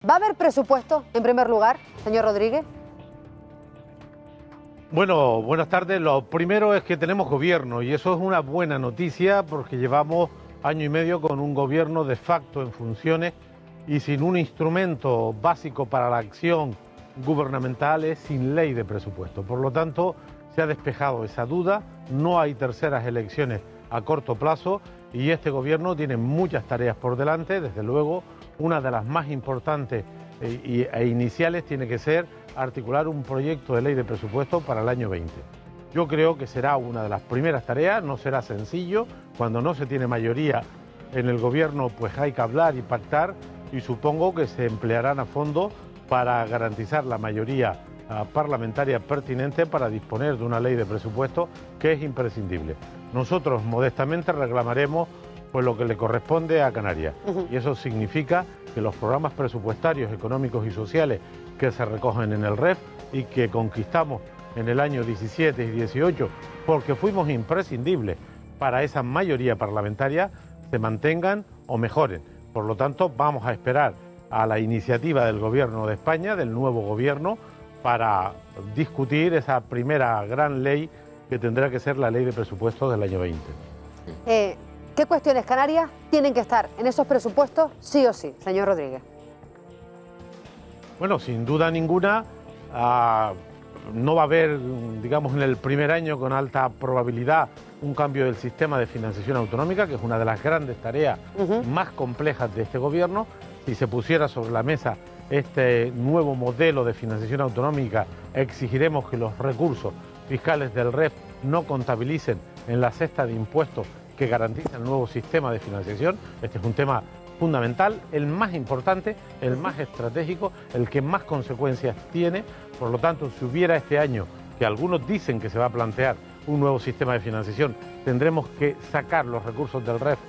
¿Va a haber presupuesto, en primer lugar, señor Rodríguez? Bueno, buenas tardes. Lo primero es que tenemos gobierno y eso es una buena noticia porque llevamos año y medio con un gobierno de facto en funciones y sin un instrumento básico para la acción gubernamental, es sin ley de presupuesto. Por lo tanto, se ha despejado esa duda, no hay terceras elecciones a corto plazo y este gobierno tiene muchas tareas por delante. Desde luego, una de las más importantes e iniciales tiene que ser articular un proyecto de ley de presupuesto para el año 20. Yo creo que será una de las primeras tareas, no será sencillo, cuando no se tiene mayoría en el gobierno pues hay que hablar y pactar y supongo que se emplearán a fondo para garantizar la mayoría parlamentaria pertinente para disponer de una ley de presupuesto que es imprescindible. Nosotros modestamente reclamaremos pues lo que le corresponde a Canarias y eso significa que los programas presupuestarios, económicos y sociales que se recogen en el REF y que conquistamos en el año 17 y 18 porque fuimos imprescindibles para esa mayoría parlamentaria, se mantengan o mejoren. Por lo tanto, vamos a esperar a la iniciativa del Gobierno de España, del nuevo Gobierno, para discutir esa primera gran ley que tendrá que ser la ley de presupuestos del año 20. ¿Qué cuestiones canarias tienen que estar en esos presupuestos sí o sí, señor Rodríguez? Bueno, sin duda ninguna, no va a haber, digamos, en el primer año con alta probabilidad un cambio del sistema de financiación autonómica, que es una de las grandes tareas más complejas de este gobierno. Si se pusiera sobre la mesa este nuevo modelo de financiación autonómica, exigiremos que los recursos fiscales del REF no contabilicen en la cesta de impuestos que garantiza el nuevo sistema de financiación. Este es un tema fundamental, el más importante, el más estratégico, el que más consecuencias tiene. Por lo tanto, si hubiera este año, que algunos dicen que se va a plantear un nuevo sistema de financiación, tendremos que sacar los recursos del REF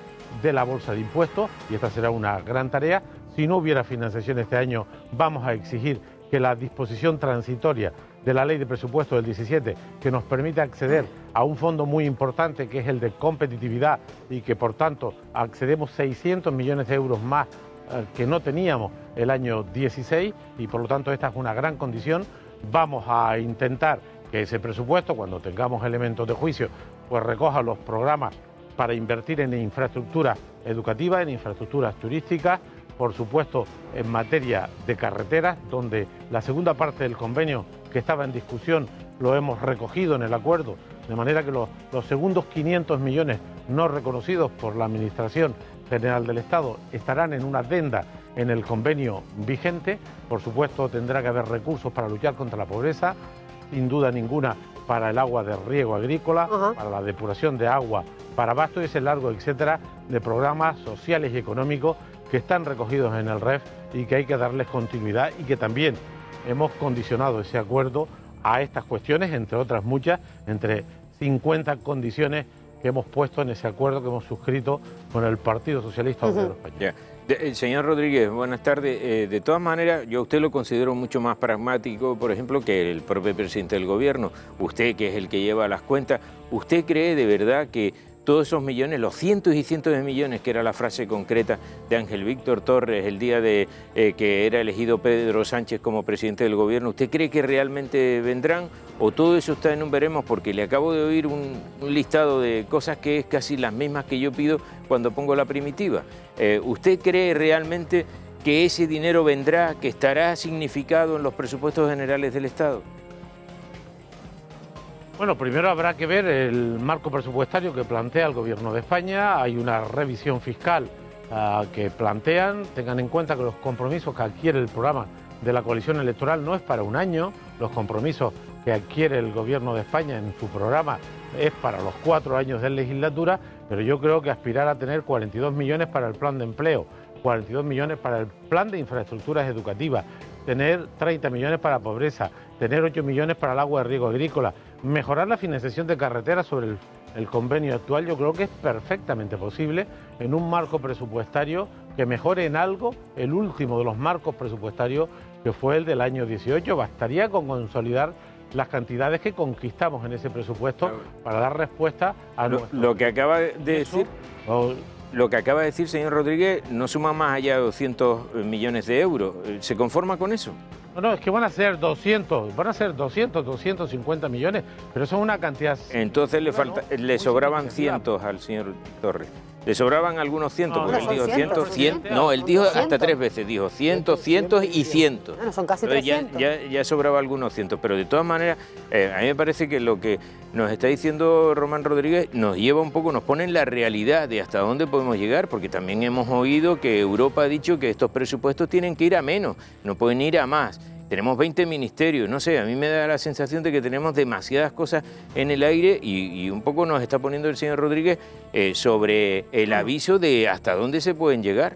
de la bolsa de impuestos y esta será una gran tarea. Si no hubiera financiación este año, vamos a exigir que la disposición transitoria de la ley de presupuesto del 17, que nos permite acceder a un fondo muy importante que es el de competitividad y que por tanto accedemos 600 millones de euros más que no teníamos el año 16 y por lo tanto esta es una gran condición. Vamos a intentar que ese presupuesto, cuando tengamos elementos de juicio, pues recoja los programas para invertir en infraestructuras educativas, en infraestructuras turísticas, por supuesto en materia de carreteras, donde la segunda parte del convenio que estaba en discusión lo hemos recogido en el acuerdo, de manera que los segundos 500 millones no reconocidos por la Administración General del Estado estarán en una adenda en el convenio vigente. Por supuesto tendrá que haber recursos para luchar contra la pobreza, sin duda ninguna para el agua de riego agrícola, para la depuración de agua, para abasto y ese largo etcétera de programas sociales y económicos que están recogidos en el REF y que hay que darles continuidad y que también hemos condicionado ese acuerdo a estas cuestiones, entre otras muchas, entre 50 condiciones que hemos puesto en ese acuerdo que hemos suscrito con el Partido Socialista Obrero Español. Señor Rodríguez, buenas tardes. De todas maneras, yo a usted lo considero mucho más pragmático, por ejemplo, que el propio presidente del gobierno. Usted, que es el que lleva las cuentas, ¿usted cree de verdad que todos esos millones, los cientos y cientos de millones, que era la frase concreta de Ángel Víctor Torres el día de que era elegido Pedro Sánchez como presidente del gobierno, ¿usted cree que realmente vendrán? ¿O todo eso está en un veremos? Porque le acabo de oír un listado de cosas que es casi las mismas que yo pido cuando pongo la primitiva. ¿Usted cree realmente que ese dinero vendrá, que estará significado en los presupuestos generales del Estado? Bueno, primero habrá que ver el marco presupuestario que plantea el Gobierno de España. Hay una revisión fiscal que plantean. Tengan en cuenta que los compromisos que adquiere el programa de la coalición electoral no es para un año. Los compromisos que adquiere el Gobierno de España en su programa es para los 4 años de legislatura, pero yo creo que aspirar a tener 42 millones para el plan de empleo, 42 millones para el plan de infraestructuras educativas, tener 30 millones para pobreza, tener 8 millones para el agua de riego agrícola, mejorar la financiación de carreteras sobre el convenio actual, yo creo que es perfectamente posible en un marco presupuestario que mejore en algo el último de los marcos presupuestarios que fue el del año 18. Bastaría con consolidar las cantidades que conquistamos en ese presupuesto para dar respuesta a lo que acaba de decir. lo que acaba de decir, señor Rodríguez, no suma más allá de 200 millones de euros. ¿Se conforma con eso? No, es que van a ser 250 millones, pero son una cantidad... Entonces le sobraban cientos al señor Torres. Le sobraban algunos cientos, porque él dijo cientos. No, él dijo hasta 3 veces, dijo cientos y cientos. Bueno, son casi 300. Ya sobraba algunos cientos, pero de todas maneras, a mí me parece que lo que nos está diciendo Román Rodríguez nos lleva un poco, nos pone en la realidad de hasta dónde podemos llegar, porque también hemos oído que Europa ha dicho que estos presupuestos tienen que ir a menos, no pueden ir a más. Tenemos 20 ministerios, no sé, a mí me da la sensación de que tenemos demasiadas cosas en el aire y un poco nos está poniendo el señor Rodríguez sobre el aviso de hasta dónde se pueden llegar.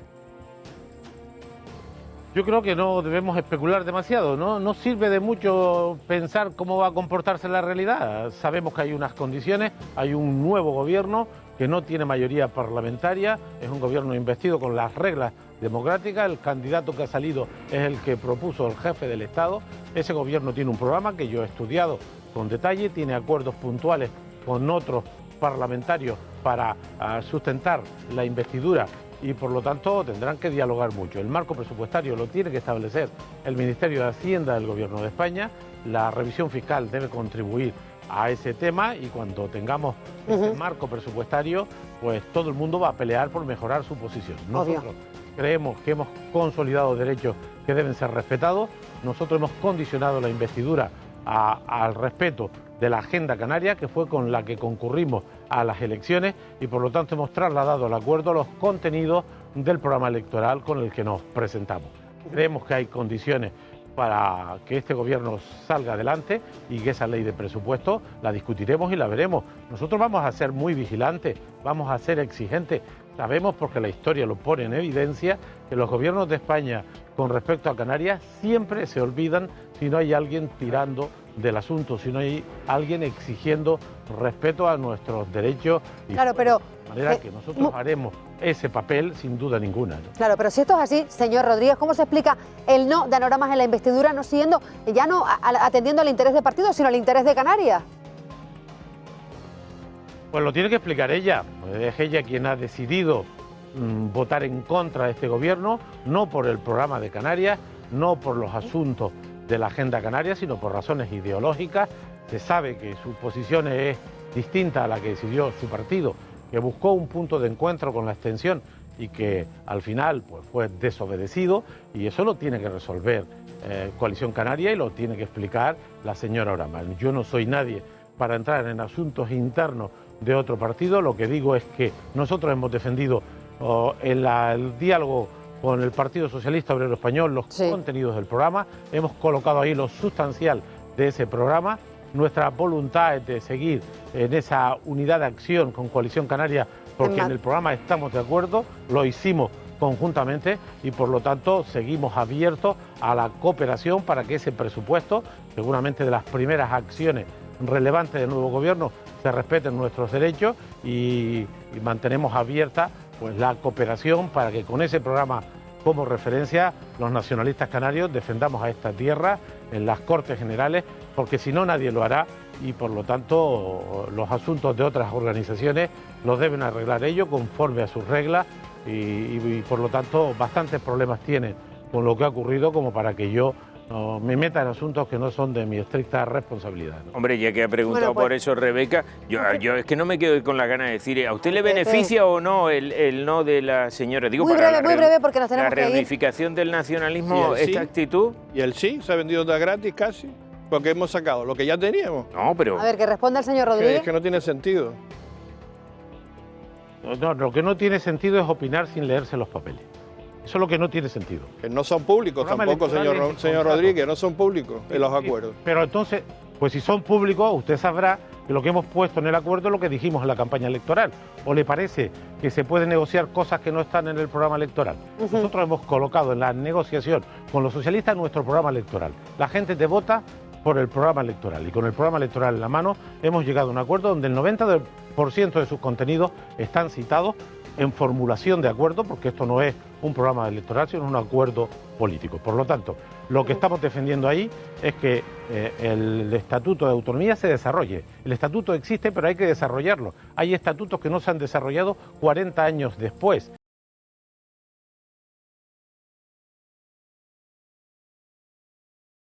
Yo creo que no debemos especular demasiado, ¿no? No sirve de mucho pensar cómo va a comportarse la realidad. Sabemos que hay unas condiciones, hay un nuevo gobierno que no tiene mayoría parlamentaria, es un gobierno investido con las reglas democráticas, el candidato que ha salido es el que propuso el jefe del Estado. Ese gobierno tiene un programa que yo he estudiado con detalle, tiene acuerdos puntuales con otros parlamentarios para sustentar la investidura y por lo tanto tendrán que dialogar mucho. El marco presupuestario lo tiene que establecer el Ministerio de Hacienda del Gobierno de España, la revisión fiscal debe contribuir a ese tema y cuando tengamos ese marco presupuestario, pues todo el mundo va a pelear por mejorar su posición. Nosotros creemos que hemos consolidado derechos que deben ser respetados, nosotros hemos condicionado la investidura al respeto de la agenda canaria, que fue con la que concurrimos a las elecciones y por lo tanto hemos trasladado al acuerdo los contenidos del programa electoral con el que nos presentamos. Creemos que hay condiciones para que este gobierno salga adelante y que esa ley de presupuesto la discutiremos y la veremos. Nosotros vamos a ser muy vigilantes, vamos a ser exigentes. Sabemos, porque la historia lo pone en evidencia, que los gobiernos de España con respecto a Canarias siempre se olvidan si no hay alguien tirando del asunto, si no hay alguien exigiendo respeto a nuestros derechos. Claro, pero... De manera que nosotros haremos ese papel sin duda ninguna, ¿no? Claro, pero si esto es así, señor Rodríguez, ¿cómo se explica el no de Anoramas en la investidura, no siguiendo, ya no atendiendo al interés de partido, sino al interés de Canarias? Pues lo tiene que explicar ella. Es ella quien ha decidido votar en contra de este gobierno, no por el programa de Canarias, no por los asuntos de la agenda canaria, sino por razones ideológicas. Se sabe que su posición es distinta a la que decidió su partido, que buscó un punto de encuentro con la abstención y que al final pues, fue desobedecido, y eso lo tiene que resolver Coalición Canaria y lo tiene que explicar la señora Oramas. Yo no soy nadie para entrar en asuntos internos de otro partido, lo que digo es que nosotros hemos defendido el diálogo con el Partido Socialista Obrero Español, los contenidos del programa, hemos colocado ahí lo sustancial de ese programa. Nuestra voluntad es de seguir en esa unidad de acción con Coalición Canaria, porque en el programa estamos de acuerdo, lo hicimos conjuntamente y por lo tanto seguimos abiertos a la cooperación para que ese presupuesto, seguramente de las primeras acciones relevantes del nuevo gobierno, se respeten nuestros derechos y mantenemos abierta pues, la cooperación para que con ese programa como referencia los nacionalistas canarios defendamos a esta tierra en las Cortes Generales, porque si no nadie lo hará y por lo tanto los asuntos de otras organizaciones los deben arreglar ellos conforme a sus reglas y por lo tanto bastantes problemas tienen con lo que ha ocurrido como para que yo me meta en asuntos que no son de mi estricta responsabilidad, ¿no? Hombre, ya que ha preguntado por eso Rebeca, yo es que no me quedo con la gana de decir, ¿a usted le beneficia o no el no de la señora? Digo, muy breve, porque nos tenemos que ir. La reunificación del nacionalismo, esta actitud. Y el sí, se ha vendido de gratis casi, porque hemos sacado lo que ya teníamos. No, pero... A ver, que responda el señor Rodríguez. Es que no tiene sentido. No, lo que no tiene sentido es opinar sin leerse los papeles. Eso es lo que no tiene sentido. Que no son públicos tampoco, señor Rodríguez, no son públicos en los acuerdos. Pero entonces, pues si son públicos, usted sabrá que lo que hemos puesto en el acuerdo es lo que dijimos en la campaña electoral. ¿O le parece que se puede negociar cosas que no están en el programa electoral? Nosotros hemos colocado en la negociación con los socialistas nuestro programa electoral. La gente te vota por el programa electoral y con el programa electoral en la mano hemos llegado a un acuerdo donde el 90% de sus contenidos están citados en formulación de acuerdos, porque esto no es un programa electoral, sino un acuerdo político. Por lo tanto, lo que estamos defendiendo ahí es que el Estatuto de Autonomía se desarrolle. El Estatuto existe, pero hay que desarrollarlo. Hay estatutos que no se han desarrollado 40 años después.